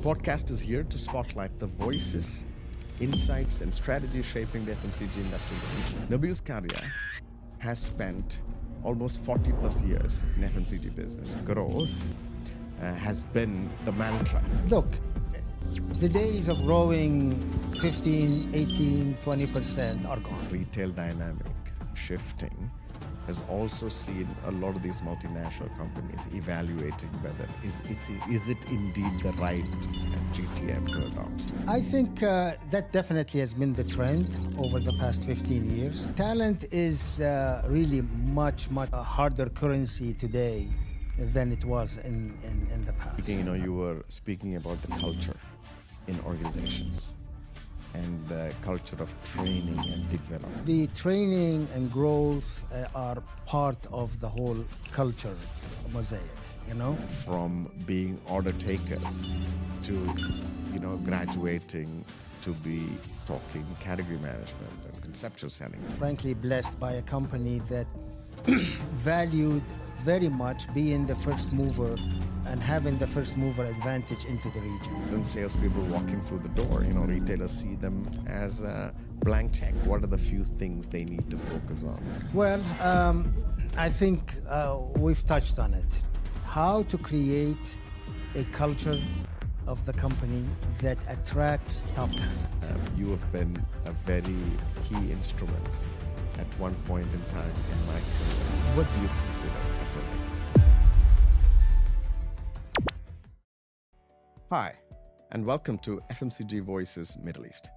podcast is here to spotlight the voices, insights, and strategies shaping the FMCG industry in the region. Nabil Skaria has spent almost 40 plus years in FMCG business. Growth has been the mantra. Look, the days of growing 15, 18, 20% are gone. Retail dynamic shifting has also seen a lot of these multinational companies evaluating whether is it indeed the right GTM to adopt. I think that definitely has been the trend over the past 15 years. Talent is really much a harder currency today than it was in the past. You were speaking about the culture in organizations and the culture of training and development. The training and growth are part of the whole culture mosaic, From being order takers to, graduating to be talking category management and conceptual selling. Frankly, blessed by a company that valued very much being the first mover and having the first mover advantage into the region. And salespeople walking through the door, retailers see them as a blank check. What are the few things they need to focus on? Well, I think we've touched on it. How to create a culture of the company that attracts top talent. You have been a very key instrument at one point in time in my career. What do you consider as your legacy? Hi, and welcome to FMCG Voices Middle East.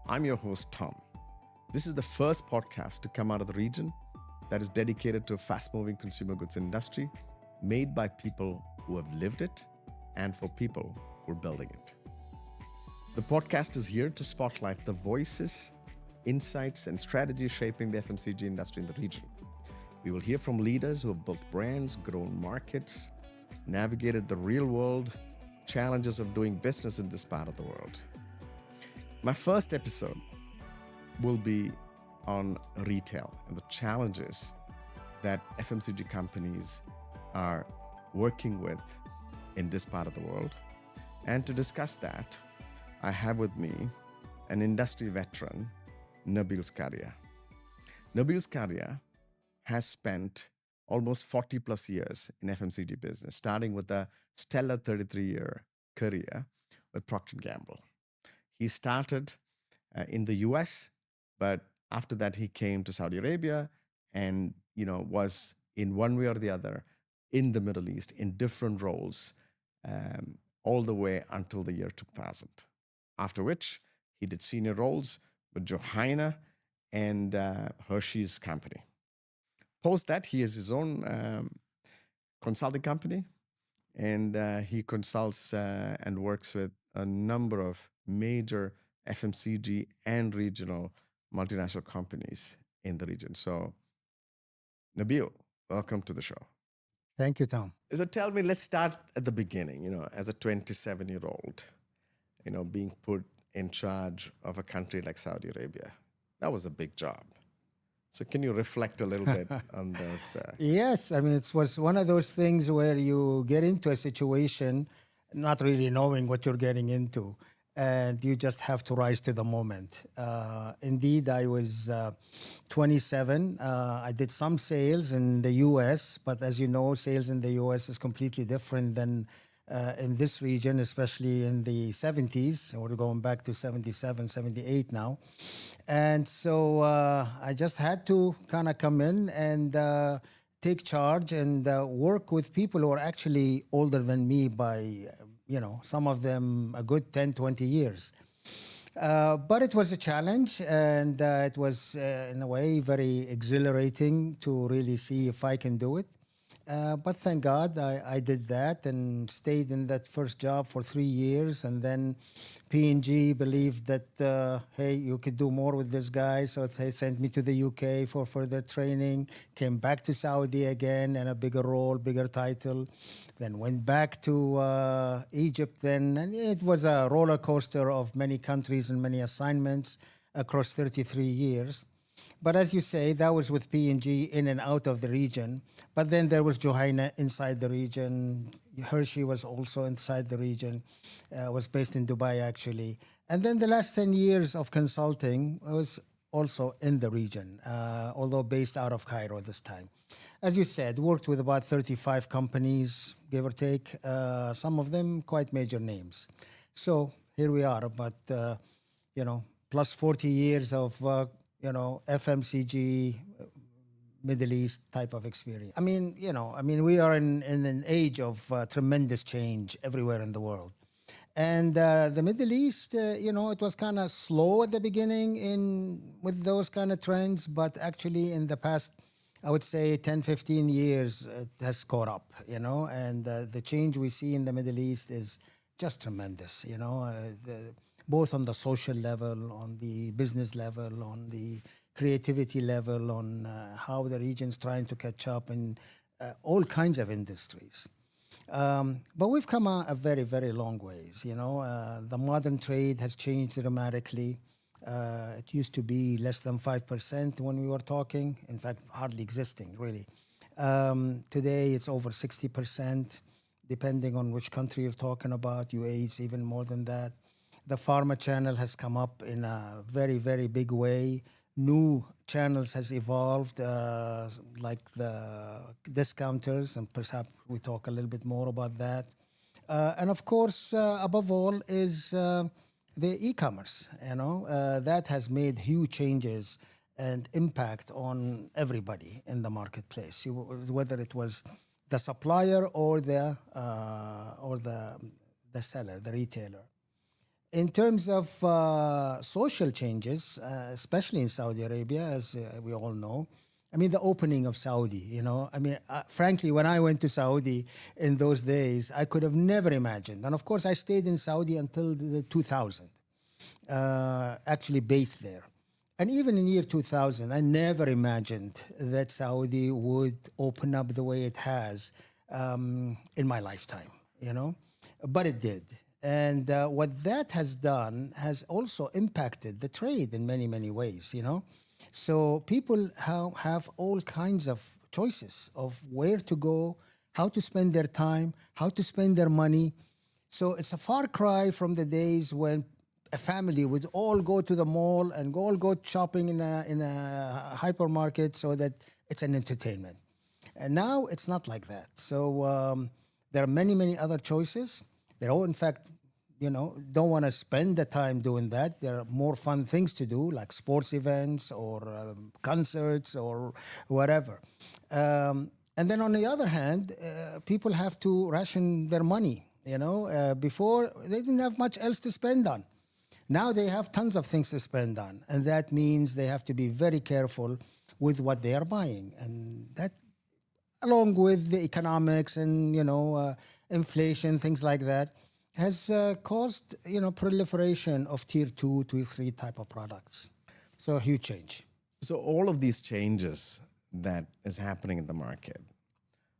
I'm your host, Tom. This is the first podcast to come out of the region that is dedicated to a fast-moving consumer goods industry made by people who have lived it and for people who are building it. The podcast is here to spotlight the voices, insights, and strategies shaping the FMCG industry in the region. We will hear from leaders who have built brands, grown markets, navigated the real world challenges of doing business in this part of the world. My first episode will be on retail and the challenges that FMCG companies are working with in this part of the world. And to discuss that, I have with me an industry veteran, Nabil Skaria. Nabil Skaria has spent almost 40 plus years in FMCG business, starting with a stellar 33-year career with Procter & Gamble. He started in the US, but after that he came to Saudi Arabia and was in one way or the other in the Middle East in different roles all the way until the year 2000. After which he did senior roles with Johanna and Hershey's company. Post that, he has his own consulting company, and he consults and works with a number of major FMCG and regional multinational companies in the region. So, Nabil, welcome to the show. Thank you, Tom. So tell me, let's start at the beginning, as a 27-year-old, being put in charge of a country like Saudi Arabia. That was a big job. So can you reflect a little bit on this? Yes, it was one of those things where you get into a situation not really knowing what you're getting into, and you just have to rise to the moment. Indeed, I was 27. I did some sales in the US, but as you know, sales in the US is completely different than in this region, especially in the 70s. We're going back to 77, 78 now. And so I just had to kind of come in and take charge and work with people who are actually older than me by, some of them a good 10, 20 years. But it was a challenge, and it was, in a way, very exhilarating to really see if I can do it. But thank God I did that and stayed in that first job for 3 years. And then P&G believed that, hey, you could do more with this guy. So they sent me to the UK for further training, came back to Saudi again in a bigger role, bigger title, then went back to Egypt then. And it was a roller coaster of many countries and many assignments across 33 years. But as you say, that was with P&G in and out of the region. But then there was Johanna inside the region, Hershey was also inside the region, was based in Dubai actually. And then the last 10 years of consulting was also in the region, although based out of Cairo this time. As you said, worked with about 35 companies, give or take, some of them quite major names. So here we are, but, plus 40 years of, FMCG, Middle East type of experience. We are in an age of tremendous change everywhere in the world. And the Middle East, it was kind of slow at the beginning with those kind of trends, but actually in the past, I would say 10, 15 years, it has caught up, and the change we see in the Middle East is just tremendous, both on the social level, on the business level, on the creativity level, on how the region's trying to catch up in all kinds of industries. But we've come a very, very long ways. The modern trade has changed dramatically. It used to be less than 5% when we were talking, in fact, hardly existing, really. Today, it's over 60%, depending on which country you're talking about. UAE is even more than that. The pharma channel has come up in a very, very big way. New channels has evolved, like the discounters, and perhaps we talk a little bit more about that. And of course, above all, is the e-commerce. That has made huge changes and impact on everybody in the marketplace, whether it was the supplier or the seller, the retailer. In terms of social changes, especially in Saudi Arabia, as we all know, the opening of Saudi, frankly, when I went to Saudi in those days, I could have never imagined. And of course, I stayed in Saudi until the 2000, actually based there. And even in year 2000, I never imagined that Saudi would open up the way it has in my lifetime, but it did. And what that has done has also impacted the trade in many, many ways, So people have all kinds of choices of where to go, how to spend their time, how to spend their money. So it's a far cry from the days when a family would all go to the mall and all go shopping in a hypermarket so that it's an entertainment. And now it's not like that. So there are many, many other choices. They're all, in fact, don't want to spend the time doing that. There are more fun things to do, like sports events or concerts or whatever. And then on the other hand, people have to ration their money. Before they didn't have much else to spend on. Now they have tons of things to spend on. And that means they have to be very careful with what they are buying. And that, along with the economics and, inflation, things like that, has caused, proliferation of tier 2, tier 3 type of products. So a huge change. So all of these changes that is happening in the market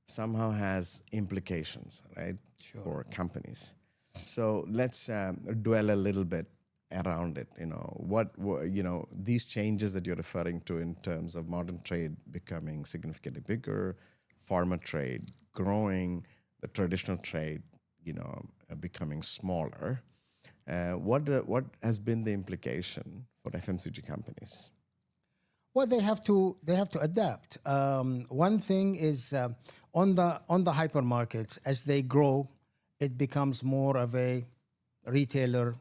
somehow has implications, right, for companies. So let's dwell a little bit around it. These changes that you're referring to in terms of modern trade becoming significantly bigger, pharma trade growing, the traditional trade, becoming smaller. What has been the implication for FMCG companies? Well, they have to adapt. One thing is on the hypermarkets, as they grow, it becomes more of a retailer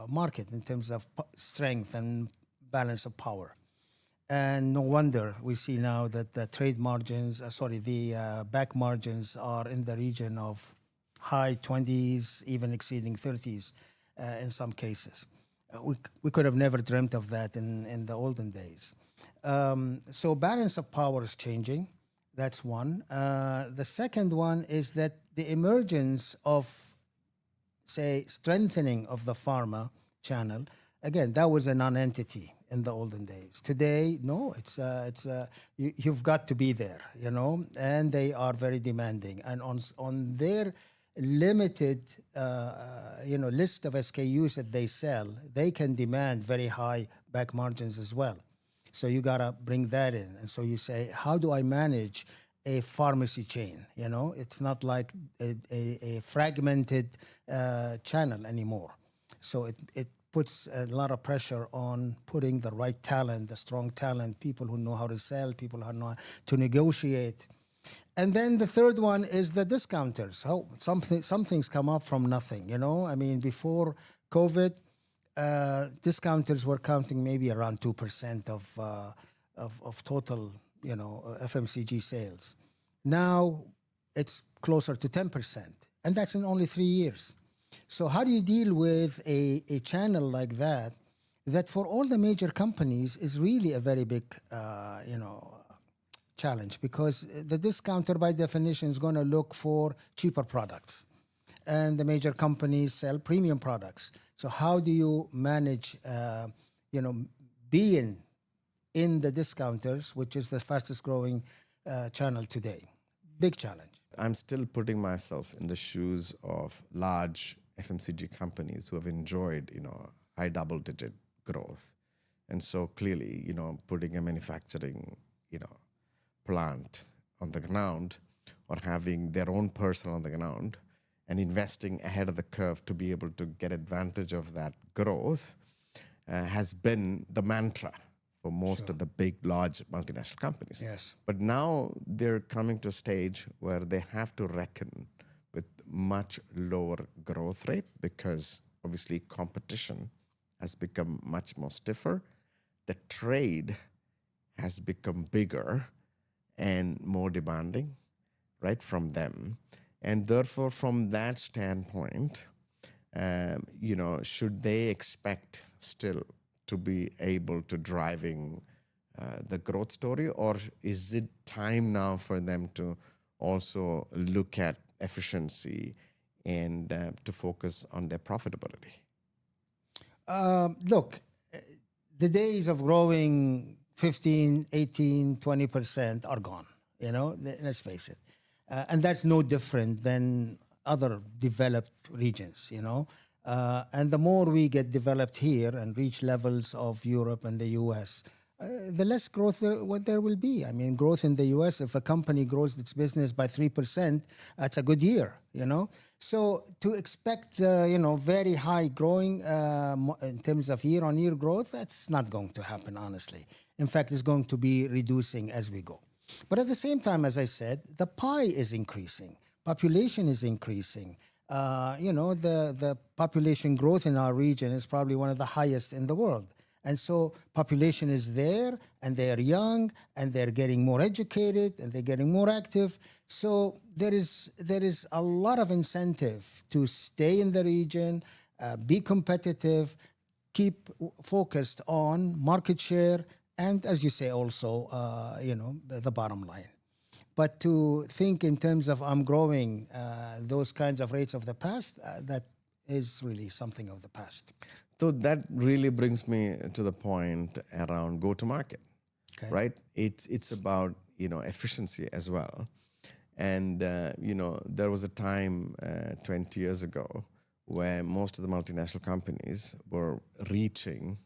market in terms of strength and balance of power. And no wonder we see now that the trade margins, the back margins are in the region of high 20s, even exceeding 30s in some cases. We could have never dreamt of that in the olden days. So balance of power is changing. That's one. The second one is that the emergence of, say, strengthening of the pharma channel, again, that was a non-entity in the olden days. Today, no, you've got to be there, and they are very demanding. And on their limited, list of SKUs that they sell, they can demand very high back margins as well. So you got to bring that in. And so you say, how do I manage a pharmacy chain. It's not like a fragmented channel anymore. So it puts a lot of pressure on putting the right talent, the strong talent, people who know how to sell, people who know how to negotiate. And then the third one is the discounters. Some things come up from nothing. I mean, before COVID, discounters were counting maybe around 2% of total, FMCG sales. Now it's closer to 10%, and that's in only 3 years. So how do you deal with a channel like that for all the major companies is really a very big, challenge, because the discounter by definition is going to look for cheaper products, and the major companies sell premium products. So how do you manage, being in the discounters, which is the fastest growing channel today? Big challenge. I'm still putting myself in the shoes of large FMCG companies who have enjoyed, high double-digit growth. And so clearly, putting a manufacturing, plant on the ground, or having their own person on the ground and investing ahead of the curve to be able to get advantage of that growth has been the mantra for most of the big, large multinational companies. Yes. But now they're coming to a stage where they have to reckon with much lower growth rate, because obviously competition has become much more stiffer. The trade has become bigger and more demanding, right, from them. And therefore, from that standpoint, should they expect still to be able to driving the growth story, or is it time now for them to also look at efficiency and to focus on their profitability? Look, the days of growing 15, 18, 20% are gone. Let's face it. And that's no different than other developed regions, and the more we get developed here and reach levels of Europe and the US, the less growth there will be. I mean, growth in the US, if a company grows its business by 3%, that's a good year, So to expect, very high growing in terms of year-on-year growth, that's not going to happen, honestly. In fact, it's going to be reducing as we go. But at the same time, as I said, the pie is increasing. Population is increasing. The population growth in our region is probably one of the highest in the world. And so population is there, and they are young, and they're getting more educated, and they're getting more active. So there is a lot of incentive to stay in the region, be competitive, keep focused on market share, and as you say, also, the bottom line. But to think in terms of I'm growing those kinds of rates of the past, that is really something of the past. So that really brings me to the point around go-to-market, right? It's about, efficiency as well. And, there was a time 20 years ago where most of the multinational companies were reaching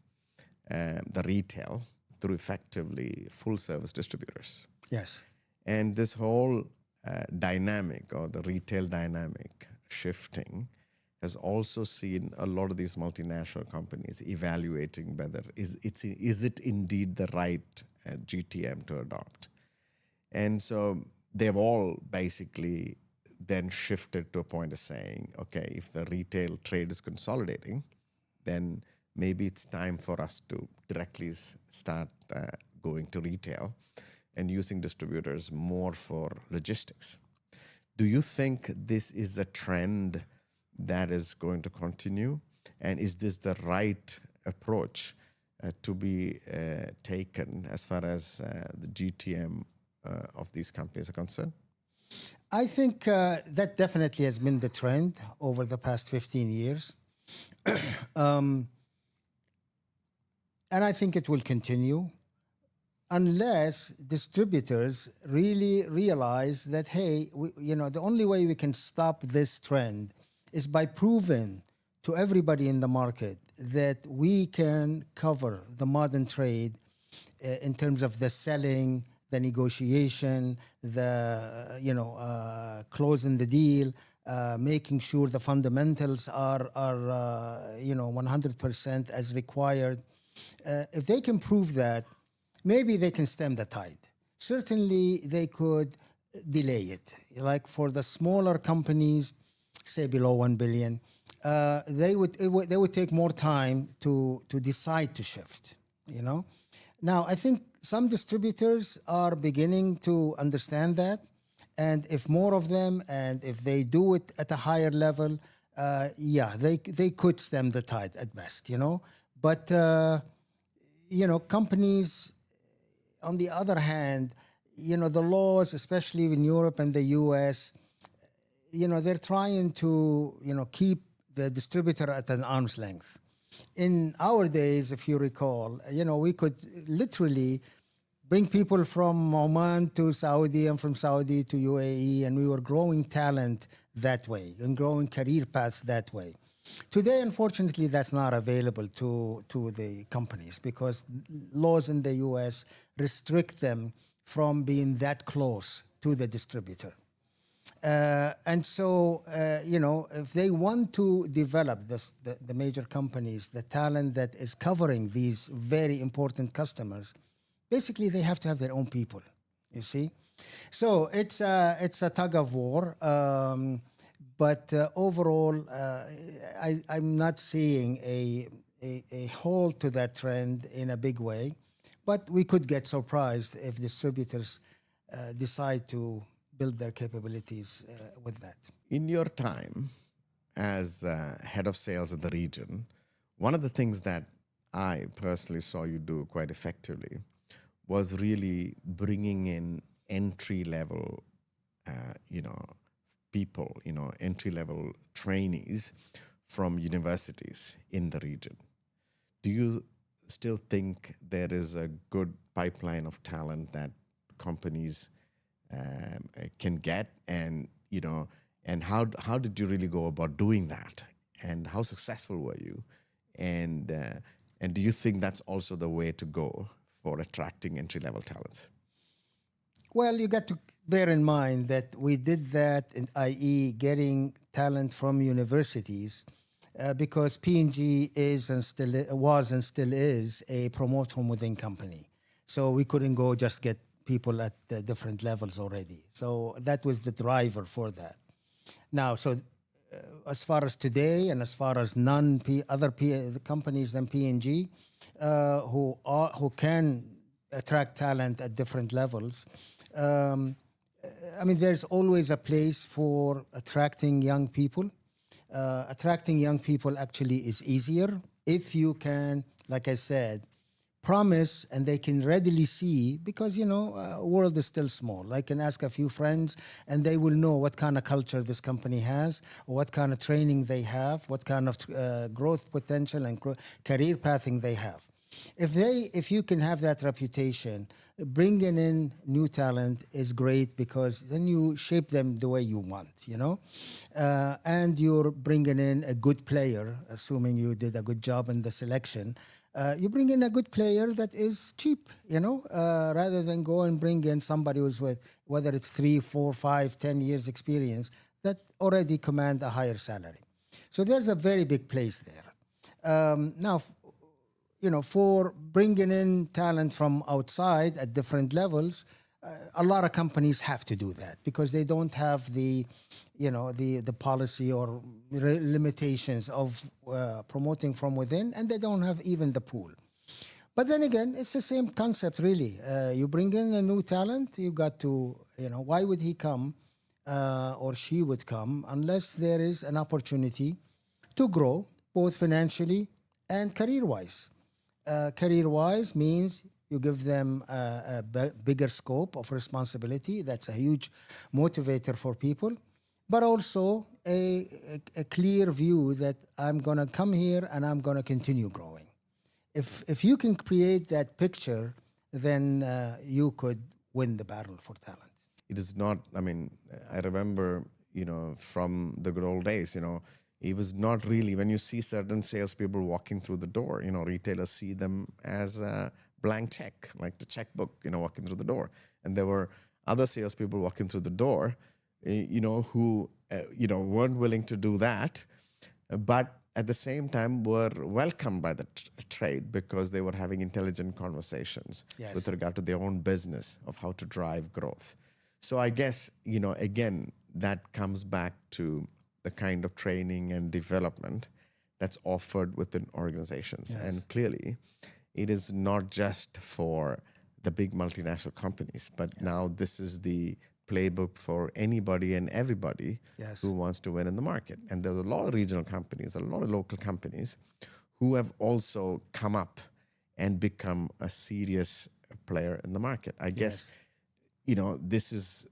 the retail through effectively full-service distributors. Yes. And this whole dynamic, or the retail dynamic shifting, has also seen a lot of these multinational companies evaluating whether is it indeed the right GTM to adopt. And so they've all basically then shifted to a point of saying, okay, if the retail trade is consolidating, then maybe it's time for us to directly start going to retail and using distributors more for logistics. Do you think this is a trend that is going to continue? And is this the right approach to be taken as far as the GTM of these companies are concerned? I think that definitely has been the trend over the past 15 years. And I think it will continue unless distributors really realize that, hey, the only way we can stop this trend is by proving to everybody in the market that we can cover the modern trade in terms of the selling, the negotiation, closing the deal, making sure the fundamentals are 100% as required. If they can prove that, maybe they can stem the tide. Certainly, they could delay it. Like for the smaller companies, say below 1 billion, they would take more time to decide to shift. Now I think some distributors are beginning to understand that, and if more of them, and if they do it at a higher level, they could stem the tide at best. But companies, on the other hand, the laws, especially in Europe and the US, they're trying to, keep the distributor at an arm's length. In our days, if you recall, we could literally bring people from Oman to Saudi and from Saudi to UAE, and we were growing talent that way and growing career paths that way. Today, unfortunately, that's not available to the companies because laws in the US restrict them from being that close to the distributor. And so, if they want to develop the major companies, the talent that is covering these very important customers, basically they have to have their own people, you see? So it's a tug of war. But overall, I'm not seeing a halt to that trend in a big way. But we could get surprised if distributors decide to build their capabilities with that. In your time as head of sales in the region, one of the things that I personally saw you do quite effectively was really bringing in entry-level, people, entry-level trainees from universities in the region. Do you still think there is a good pipeline of talent that companies can get, and how did you really go about doing that, and how successful were you, and do you think that's also the way to go for attracting entry-level talents? Well, you got to bear in mind that we did that, i.e. getting talent from universities, because P&G was and still is a promote from within company. So we couldn't go just get people at different levels already. So that was the driver for that. Now, as far as today, and as far as other companies than P&G who can attract talent at different levels, there's always a place for attracting young people. Attracting young people actually is easier if you can, like I said, promise and they can readily see, because world is still small. I can ask a few friends and they will know what kind of culture this company has, or what kind of training they have, what kind of growth potential and career pathing they have. If you can have that reputation, bringing in new talent is great, because then you shape them the way you want, and you're bringing in a good player, assuming you did a good job in the selection. You bring in a good player that is cheap, rather than go and bring in somebody who's with, whether it's 3, 4, 5, 10 years experience, that already command a higher salary. So there's a very big place there. Now, for bringing in talent from outside at different levels, a lot of companies have to do that because they don't have the policy or limitations of promoting from within, and they don't have even the pool. But then again, it's the same concept, really. You bring in a new talent, you got to, why would he come or she would come unless there is an opportunity to grow, both financially and career-wise. Career-wise means you give them a bigger scope of responsibility. That's a huge motivator for people. But also a clear view that I'm going to come here and I'm going to continue growing. If you can create that picture, then you could win the battle for talent. It is not, I remember, from the good old days, it was not really, when you see certain salespeople walking through the door, retailers see them as a blank check, like the checkbook, walking through the door. and there were other salespeople walking through the door, who weren't willing to do that, but at the same time were welcomed by the trade because they were having intelligent conversations Yes. with regard to their own business of how to drive growth. So I guess, again, that comes back to the kind of training and development that's offered within organizations. Yes. And clearly, it is not just for the big multinational companies, but now this is the playbook for anybody and everybody Yes. who wants to win in the market. And there's a lot of regional companies, a lot of local companies who have also come up and become a serious player in the market. I guess, this is,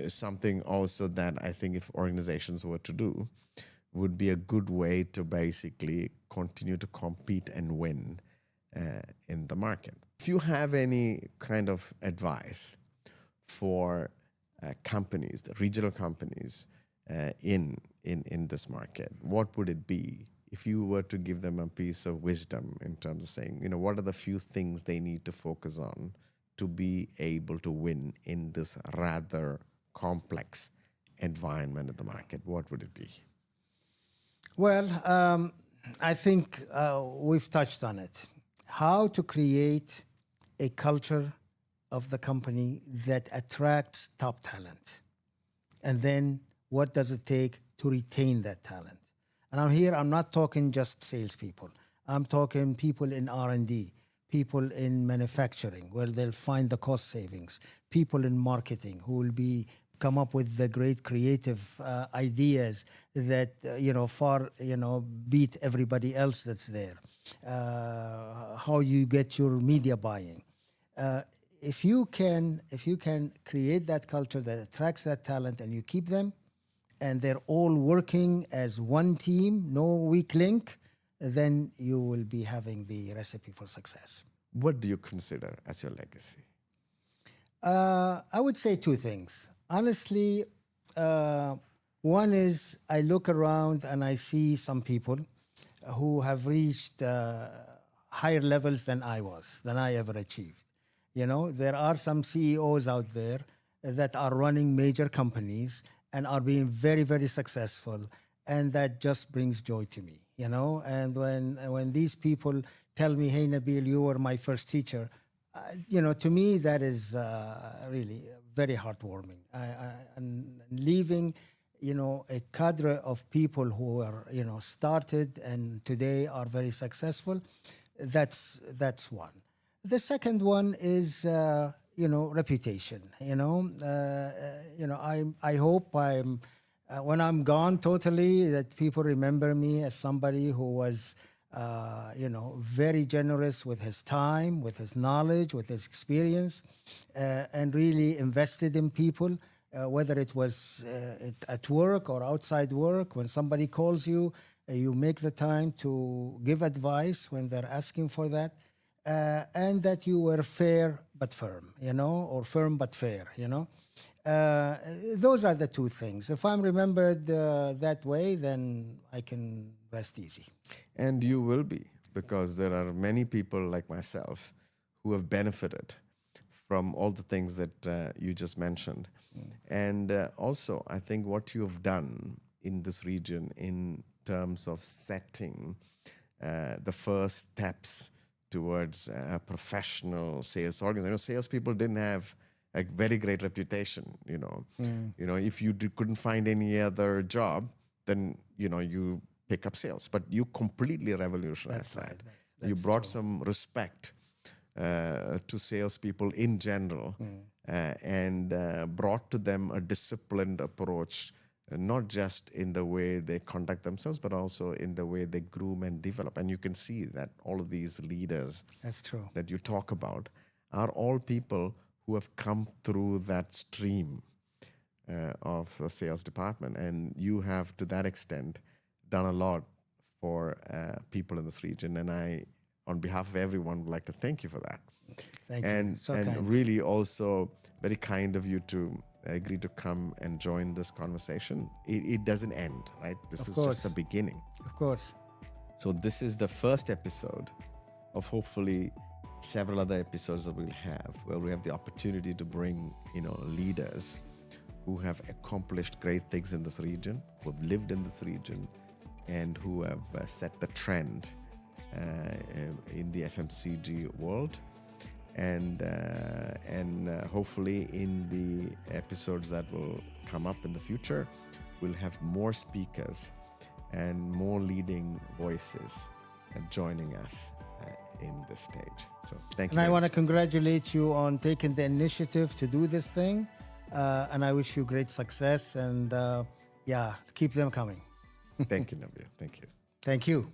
something also that I think if organizations were to do, would be a good way to basically continue to compete and win in the market. If you have any kind of advice for companies, the regional companies in this market, what would it be if you were to give them a piece of wisdom in terms of saying, what are the few things they need to focus on to be able to win in this rather complex environment in the market? What would it be? Well, I think we've touched on it. How to create a culture of the company that attracts top talent. And then what does it take to retain that talent? And I'm not talking just salespeople. I'm talking people in R&D, people in manufacturing, where they'll find the cost savings, people in marketing who will come up with the great creative ideas that far beat everybody else that's there. How you get your media buying. If you can create that culture that attracts that talent and you keep them, and they're all working as one team, no weak link, then you will be having the recipe for success. What do you consider as your legacy? I would say two things. Honestly, one is I look around and I see some people who have reached higher levels than I ever achieved. There are some CEOs out there that are running major companies and are being very, very successful. And that just brings joy to me, And when these people tell me, hey, Nabil, you were my first teacher, to me, that is really very heartwarming. And leaving, a cadre of people who are, started and today are very successful, that's one. The second one is, reputation. I hope when I'm gone totally, that people remember me as somebody who was, very generous with his time, with his knowledge, with his experience, and really invested in people, whether it was at work or outside work. When somebody calls you, you make the time to give advice when they're asking for that. And that you were fair but firm, or firm but fair, Those are the two things. If I'm remembered that way, then I can rest easy. And you will be, because there are many people like myself who have benefited from all the things that you just mentioned. And also, I think what you have done in this region in terms of setting the first steps towards a professional sales organization. Salespeople didn't have a very great reputation. If you couldn't find any other job, then you pick up sales. But you completely revolutionized that. Right. You brought some respect to salespeople in general, and brought to them a disciplined approach. Not just in the way they conduct themselves, but also in the way they groom and develop. And you can see that all of these leaders That's true. that you talk about are all people who have come through that stream of the sales department. And you have, to that extent, done a lot for people in this region. And I, on behalf of everyone, would like to thank you for that. Thank you. So and kind. really also very kind of you to agree to come and join this conversation. It doesn't end, right? This is just the beginning. Of course. So this is the first episode of hopefully several other episodes that we'll have where we have the opportunity to bring, leaders who have accomplished great things in this region, who have lived in this region, and who have set the trend in the FMCG world. And hopefully in the episodes that will come up in the future, we'll have more speakers and more leading voices joining us in this stage. So thank you. And I very want to much. congratulate you on taking the initiative to do this thing. And I wish you great success, and keep them coming. Thank you, Nabil. Thank you. Thank you.